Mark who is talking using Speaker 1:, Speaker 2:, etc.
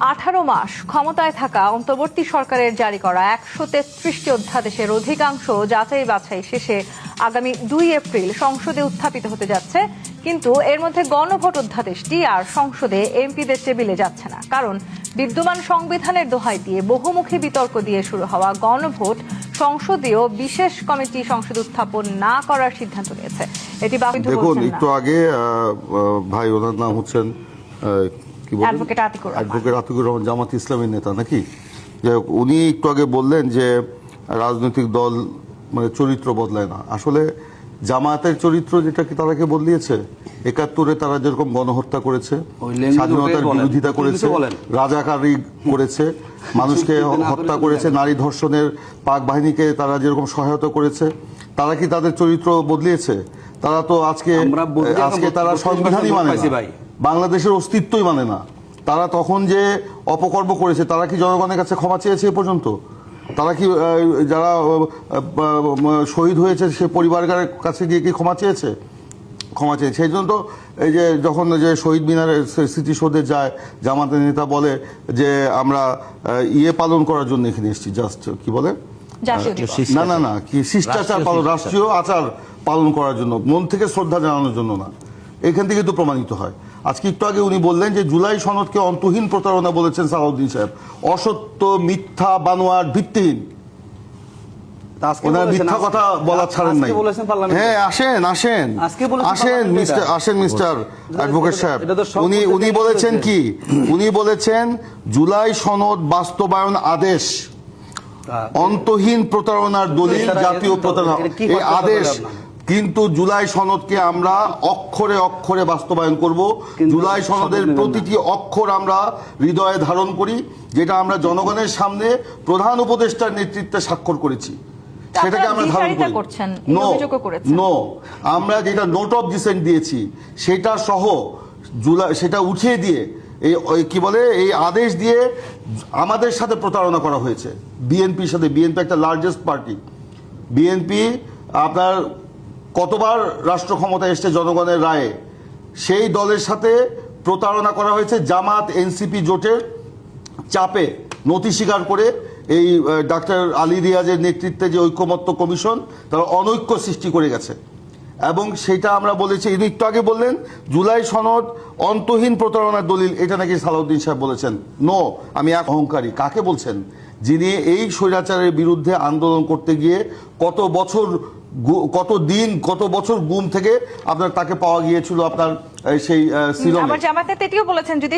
Speaker 1: 18 মাস ক্ষমতায় থাকা অন্তর্বর্তী সরকারের জারি করা 133টি অধ্যাদেশের অধিকাংশ যাচাই বাছাই শেষে আগামী 2 এপ্রিল সংসদে উত্থাপিত হতে যাচ্ছে। কিন্তু এর মধ্যে গণভোট অধ্যাদেশটি আর সংসদে এমপিদের টেবিলে যাচ্ছে না, কারণ বিদ্যমান সংবিধানের দোহাই দিয়ে বহুমুখী বিতর্ক দিয়ে শুরু হওয়া গণভোট সংসদীয় বিশেষ কমিটি সংসদে উত্থাপন না করার সিদ্ধান্ত নিয়েছে। এটি
Speaker 2: দেখুন, একটু আগে ভাই ওনার নাম হচ্ছেন
Speaker 1: অ্যাডভোকেট
Speaker 2: আতিকুর রহমান, জামাত ইসলামের নেতা নাকি, উনি একটু আগে বললেন যে রাজনৈতিক দল মানে চরিত্র বদলায় না। আসলে জামায়াতের চরিত্র যেটা কি তারা কে বদলিয়েছে? 71-এ তারা যেরকম গণহত্যা করেছে, স্বাধীনতার বিরোধিতা করেছে, রাজাকারী করেছে, মানুষকে হত্যা করেছে, নারী ধর্ষণের পাক বাহিনীকে তারা যেরকম সহায়তা করেছে, তারা কি তাদের চরিত্র বদলিয়েছে? তারা তো আজকে তারা সংবিধানই মানে না, বাংলাদেশের অস্তিত্বই মানে না। তারা তখন যে অপকর্ম করেছে, তারা কি জনগণের কাছে ক্ষমা চেয়েছে এ পর্যন্ত? তারা কি যারা শহীদ হয়েছে সে পরিবারের কাছে গিয়ে কি ক্ষমা চেয়েছে? ক্ষমা চেয়েছে। সেই জন্য তো এই যে যখন যে শহীদ মিনারের স্মৃতিসৌধে যায়, জামাতের নেতা বলে যে আমরা পালন করার জন্য এখানে এসেছি, জাস্ট কি বলে না কি শিষ্টাচার পালন, রাষ্ট্রীয় আচার পালন করার জন্য, মন থেকে শ্রদ্ধা জানানোর জন্য না। এখান থেকে তো প্রমাণিত হয়। আজকে একটু আগে উনি বললেন যে জুলাই সনদকে অন্তহীন প্রতারণা বলেছেন সালাউদ্দিন সাহেব, অসত্য, মিথ্যা, বানোয়াট, ভিত্তিহীন। মিথ্যা কথা বলা ছাড়েন নাই। হ্যাঁ, আসেন মিস্টার অ্যাডভোকেট সাহেব। উনি বলেছেন কি? উনি বলেছেন জুলাই সনদ বাস্তবায়ন আদেশ অন্তহীন প্রতারণার দলিল, জাতীয় প্রতারণা এই আদেশ। কিন্তু জুলাই সনদকে আমরা অক্ষরে অক্ষরে বাস্তবায়ন করব। জুলাই সনদের প্রতিটি অক্ষর আমরা হৃদয়ে ধারণ করি, যেটা আমরা জনগণের সামনে প্রধান উপদেষ্টার নেতৃত্বে স্বাক্ষর করেছি, সেটাকে আমরা ধারণ করি। নো, আমরা যেটা নোট অফ ডিসেন্ট দিয়েছি সেটা সহ সেটা উঠিয়ে দিয়ে এই কি বলে এই আদেশ দিয়ে আমাদের সাথে প্রতারণা করা হয়েছে, বিএনপির সাথে। বিএনপি একটা লার্জেস্ট পার্টি। বিএনপি আপনার কতবার রাষ্ট্র ক্ষমতায় এসছে জনগণের রায়ে, সেই দলের সাথে প্রতারণা করা হয়েছে। জামাত এনসিপি জোটের চাপে নথি স্বীকার করে এই ডাক্তার আলী রিয়াজের নেতৃত্বে যে ঐক্যমত্য কমিশন, তারা অনৈক্য সৃষ্টি করে গেছে। এবং সেটা আমরা বলেছি, ইনি একটু আগে বললেন জুলাই সনদ অন্তহীন প্রতারণার দলিল, এটা নাকি সালাউদ্দিন সাহেব বলেছেন। নো, আমি এক অহংকারী। কাকে বলছেন? যিনি এই স্বৈরাচারের বিরুদ্ধে আন্দোলন করতে গিয়ে কত দিন কত বছর গুম থেকে আপনার তাকে পাওয়া গিয়েছিল আপনার সেই সিলনে।
Speaker 1: জামায়াত এটিও বলেছেন যদি